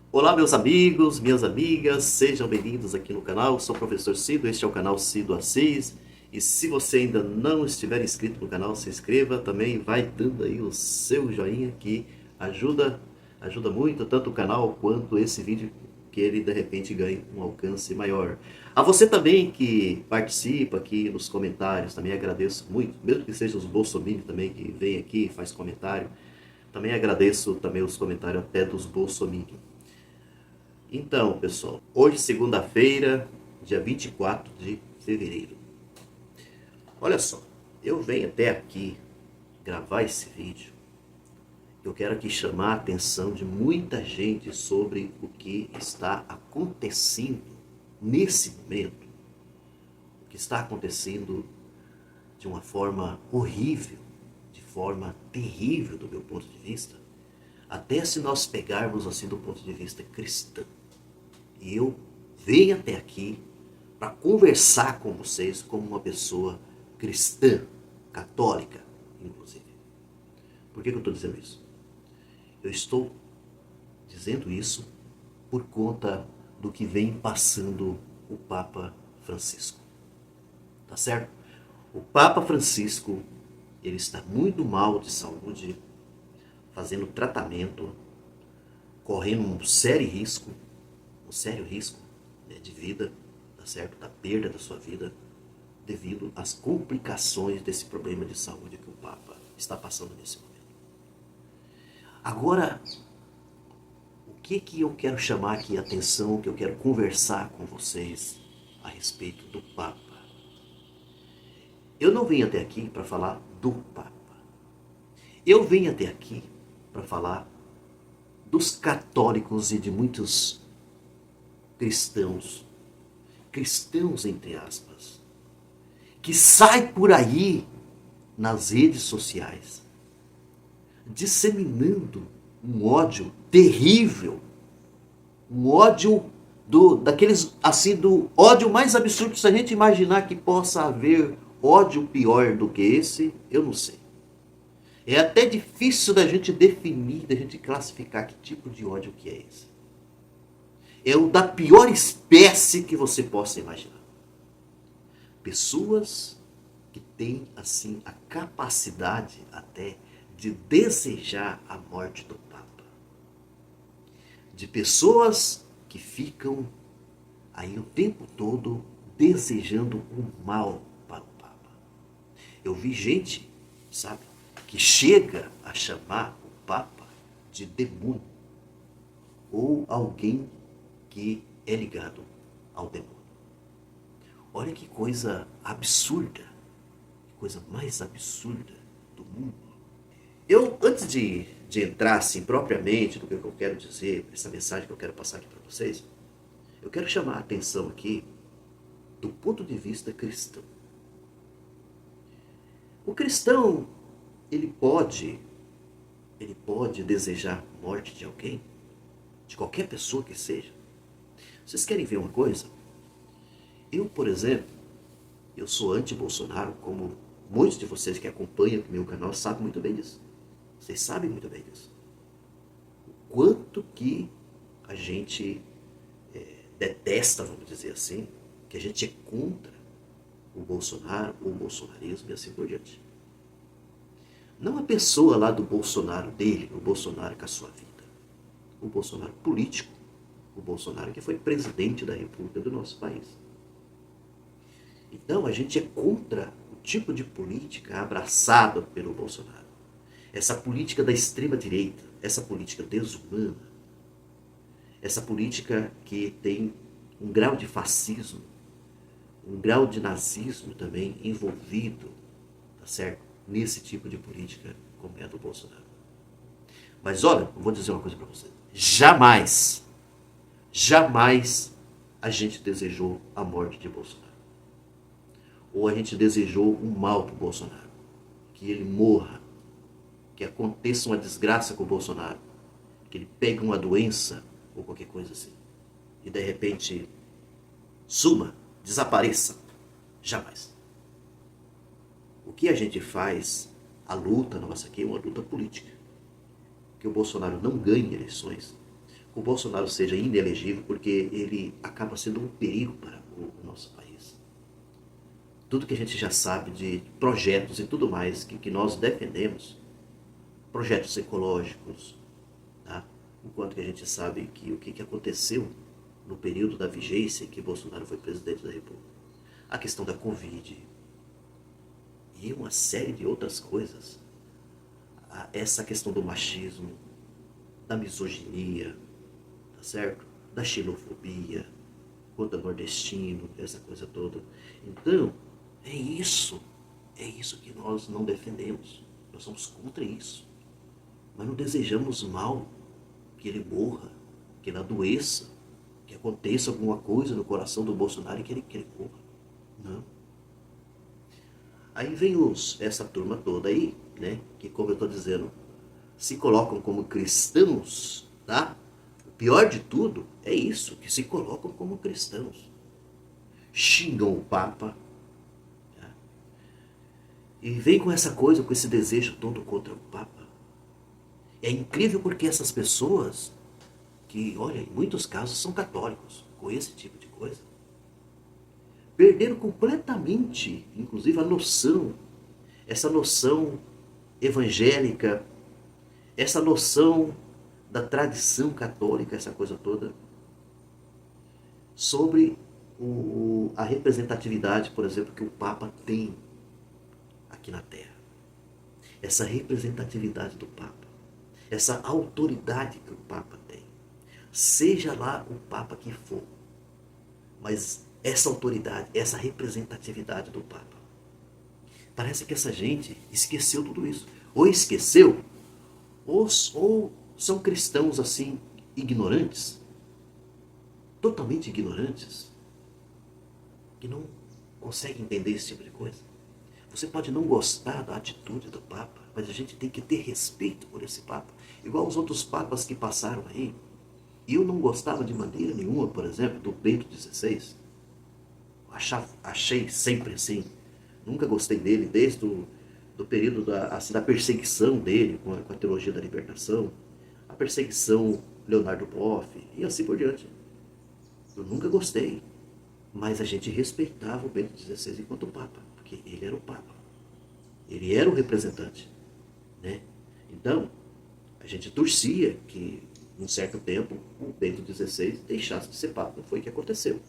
Olá, meus amigos, minhas amigas, sejam bem-vindos aqui no canal. Sou o professor Cido, este é o canal Cido Assis. E se você ainda não estiver inscrito no canal, se inscreva também, vai dando aí o seu joinha que ajuda muito tanto o canal quanto esse vídeo, que ele de repente ganhe um alcance maior. A você também que participa aqui nos comentários, também agradeço muito, mesmo que sejam os bolsominions também que vem aqui e faz comentário, também agradeço também os comentários até dos bolsominions. Então, pessoal, hoje segunda-feira, dia 24 de fevereiro. Olha só, eu venho até aqui gravar esse vídeo. Eu quero aqui chamar a atenção de muita gente sobre o que está acontecendo nesse momento. O que está acontecendo de uma forma horrível, de forma terrível do meu ponto de vista. Até se nós pegarmos assim do ponto de vista cristão. E eu venho até aqui para conversar com vocês como uma pessoa cristã, católica, inclusive. Por que eu estou dizendo isso? Eu estou dizendo isso por conta do que vem passando o Papa Francisco. Tá certo? O Papa Francisco, ele está muito mal de saúde, fazendo tratamento, correndo um sério risco, né, de vida, tá certo? Da perda da sua vida, devido às complicações desse problema de saúde que o Papa está passando nesse momento. Agora, o que eu quero chamar aqui a atenção, o que eu quero conversar com vocês a respeito do Papa? Eu não vim até aqui para falar do Papa. Eu vim até aqui para falar dos católicos e de muitos cristãos, cristãos entre aspas, que sai por aí nas redes sociais disseminando um ódio terrível, um ódio daqueles assim, do ódio mais absurdo. Se a gente imaginar que possa haver ódio pior do que esse, eu não sei. É até difícil da gente definir, da gente classificar que tipo de ódio que é esse. É o da pior espécie que você possa imaginar. Pessoas que têm assim a capacidade até de desejar a morte do Papa. De pessoas que ficam aí o tempo todo desejando o mal para o Papa. Eu vi gente, sabe, que chega a chamar o Papa de demônio ou alguém que é ligado ao demônio. Olha que coisa absurda, que coisa mais absurda do mundo. Eu, antes de entrar assim propriamente no que eu quero dizer, essa mensagem que eu quero passar aqui para vocês, eu quero chamar a atenção aqui do ponto de vista cristão. O cristão, ele pode desejar a morte de alguém, de qualquer pessoa que seja. Vocês querem ver uma coisa? Eu, por exemplo, eu sou anti-Bolsonaro, como muitos de vocês que acompanham o meu canal sabem muito bem disso. Vocês sabem muito bem disso. O quanto que a gente detesta, vamos dizer assim, que a gente é contra o Bolsonaro, o bolsonarismo e assim por diante. Não a pessoa lá do Bolsonaro dele, o Bolsonaro com a sua vida. O Bolsonaro político, o Bolsonaro que foi presidente da República do nosso país. Então a gente é contra o tipo de política abraçada pelo Bolsonaro. Essa política da extrema direita, essa política desumana, essa política que tem um grau de fascismo, um grau de nazismo também envolvido, tá certo? Nesse tipo de política como é a do Bolsonaro. Mas olha, eu vou dizer uma coisa para você. Jamais, jamais a gente desejou a morte de Bolsonaro. Ou a gente desejou um mal para o Bolsonaro. Que ele morra, que aconteça uma desgraça com o Bolsonaro, que ele pegue uma doença ou qualquer coisa assim, e de repente suma, desapareça. Jamais. O que a gente faz, a luta nossa aqui é uma luta política. Que o Bolsonaro não ganhe eleições, o Bolsonaro seja inelegível, porque ele acaba sendo um perigo para o nosso país. Tudo que a gente já sabe de projetos e tudo mais que nós defendemos, projetos ecológicos, tá? O quanto que a gente sabe que o que aconteceu no período da vigência em que Bolsonaro foi presidente da República. A questão da Covid e uma série de outras coisas. Essa questão do machismo, da misoginia, tá certo? Da xenofobia, contra nordestino, essa coisa toda. Então, é isso que nós não defendemos. Nós somos contra isso. Mas não desejamos mal, que ele morra, que ele adoeça, que aconteça alguma coisa no coração do Bolsonaro e que ele morra. Não. Aí vem essa turma toda aí, né, que, como eu estou dizendo, se colocam como cristãos, tá? O pior de tudo é isso, que se colocam como cristãos. Xingam o Papa, tá? E vem com essa coisa, com esse desejo todo contra o Papa. É incrível porque essas pessoas, que, olha, em muitos casos são católicos, com esse tipo de coisa, perderam completamente, inclusive, a noção, essa noção evangélica, essa noção da tradição católica, essa coisa toda, sobre a representatividade, por exemplo, que o Papa tem aqui na Terra. Essa representatividade do Papa, essa autoridade que o Papa tem, seja lá o Papa que for, mas essa autoridade, essa representatividade do Papa. Parece que essa gente esqueceu tudo isso. Ou esqueceu, ou são cristãos assim, ignorantes, totalmente ignorantes, que não conseguem entender esse tipo de coisa. Você pode não gostar da atitude do Papa, mas a gente tem que ter respeito por esse Papa. Igual os outros papas que passaram aí. E eu não gostava de maneira nenhuma, por exemplo, do Bento XVI. Achei sempre assim. Nunca gostei dele, desde do período da perseguição dele com a teologia da libertação, a perseguição Leonardo Boff e assim por diante. Eu nunca gostei, mas a gente respeitava o Bento XVI enquanto Papa, porque ele era o Papa. Ele era o representante, né? Então, a gente torcia que, num certo tempo, o Bento XVI deixasse de ser Papa. Não foi o que aconteceu.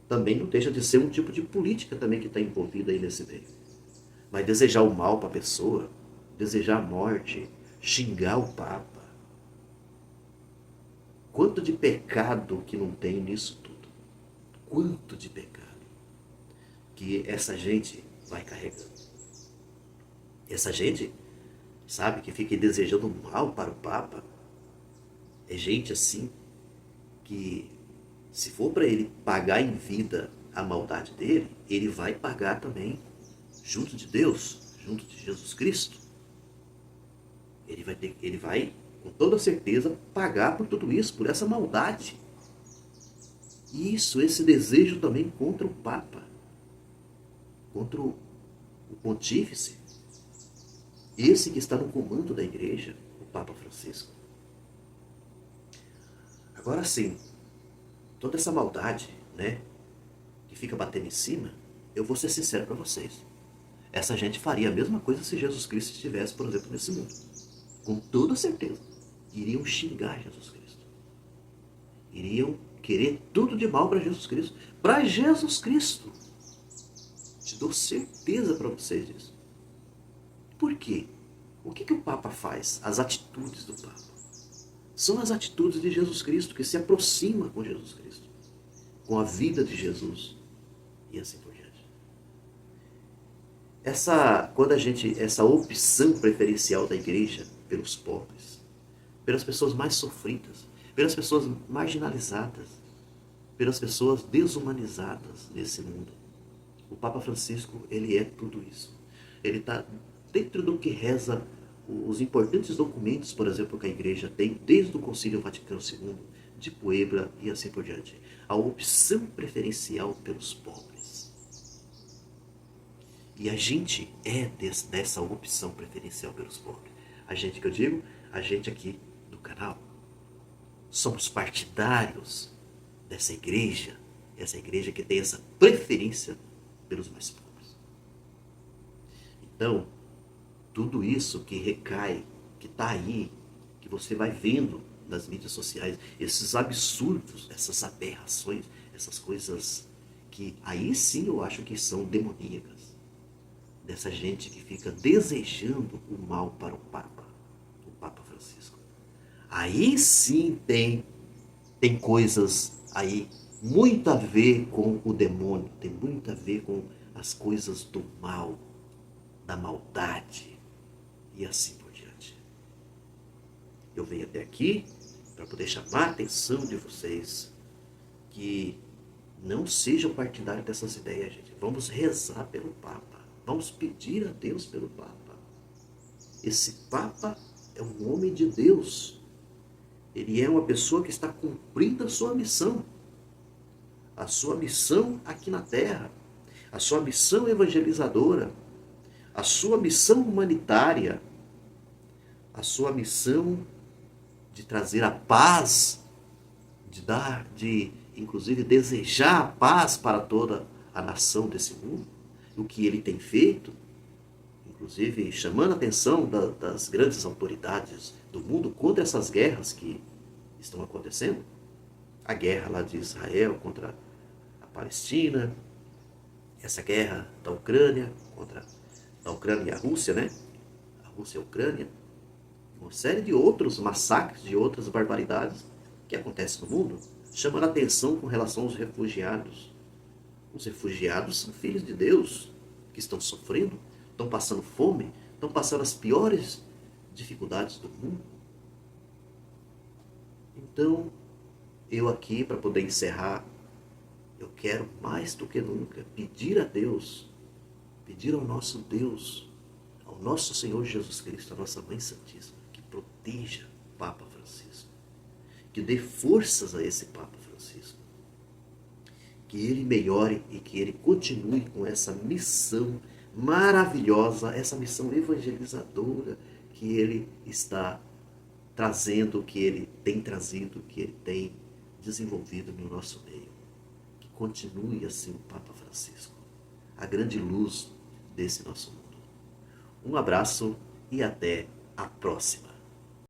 Também não deixa de ser um tipo de política também que está envolvida aí nesse meio. Mas desejar o mal para a pessoa, desejar a morte, xingar o Papa. Quanto de pecado que não tem nisso tudo. Quanto de pecado que essa gente vai carregando. Essa gente, sabe, que fica desejando mal para o Papa, é gente assim que, se for para ele pagar em vida a maldade dele, ele vai pagar também junto de Deus, junto de Jesus Cristo. Ele vai com toda certeza pagar por tudo isso, por essa maldade. Isso, esse desejo também contra o Papa, contra o pontífice, esse que está no comando da igreja, o Papa Francisco. Agora sim, toda essa maldade, né, que fica batendo em cima, eu vou ser sincero para vocês. Essa gente faria a mesma coisa se Jesus Cristo estivesse, por exemplo, nesse mundo. Com toda certeza. Iriam xingar Jesus Cristo. Iriam querer tudo de mal para Jesus Cristo. Para Jesus Cristo. Te dou certeza para vocês disso. Por quê? O que o Papa faz? As atitudes do Papa. São as atitudes de Jesus Cristo que se aproxima com Jesus Cristo. Com a vida de Jesus. E assim por diante. Essa opção preferencial da igreja pelos pobres, pelas pessoas mais sofridas, pelas pessoas marginalizadas, pelas pessoas desumanizadas nesse mundo. O Papa Francisco, ele é tudo isso. Ele está dentro do que reza os importantes documentos, por exemplo, que a igreja tem, desde o Concílio Vaticano II, de Puebla e assim por diante. A opção preferencial pelos pobres. E a gente é dessa opção preferencial pelos pobres. A gente que eu digo, a gente aqui do canal. somos partidários dessa igreja, essa igreja que tem essa preferência pelos mais pobres. Então, tudo isso que recai, que está aí, que você vai vendo nas mídias sociais, esses absurdos, essas aberrações, essas coisas que aí sim eu acho que são demoníacas. Dessa gente que fica desejando o mal para o Papa Francisco. Aí sim tem coisas aí muito a ver com o demônio, tem muito a ver com as coisas do mal, da maldade e assim por diante. Eu venho até aqui para poder chamar a atenção de vocês que não sejam partidários dessas ideias, gente. Vamos rezar pelo Papa. Vamos pedir a Deus pelo Papa. Esse Papa é um homem de Deus. Ele é uma pessoa que está cumprindo a sua missão. A sua missão aqui na Terra. A sua missão evangelizadora. A sua missão humanitária. A sua missão de trazer a paz, de inclusive desejar a paz para toda a nação desse mundo, o que ele tem feito, inclusive chamando a atenção das grandes autoridades do mundo contra essas guerras que estão acontecendo, a guerra lá de Israel contra a Palestina, essa guerra da Ucrânia contra a Ucrânia e a Rússia, né? A Rússia e a Ucrânia, uma série de outros massacres, de outras barbaridades que acontecem no mundo, chamando a atenção com relação aos refugiados. Os refugiados são filhos de Deus, que estão sofrendo, estão passando fome, estão passando as piores dificuldades do mundo. Então, eu aqui, para poder encerrar, eu quero mais do que nunca pedir a Deus, pedir ao nosso Deus, ao nosso Senhor Jesus Cristo, a nossa Mãe Santíssima, que proteja o Papa Francisco, que dê forças a esse Papa Francisco, que ele melhore e que ele continue com essa missão maravilhosa, essa missão evangelizadora que ele está trazendo, que ele tem trazido, que ele tem desenvolvido no nosso meio. Que continue assim o Papa Francisco, a grande luz desse nosso mundo. Um abraço e até a próxima.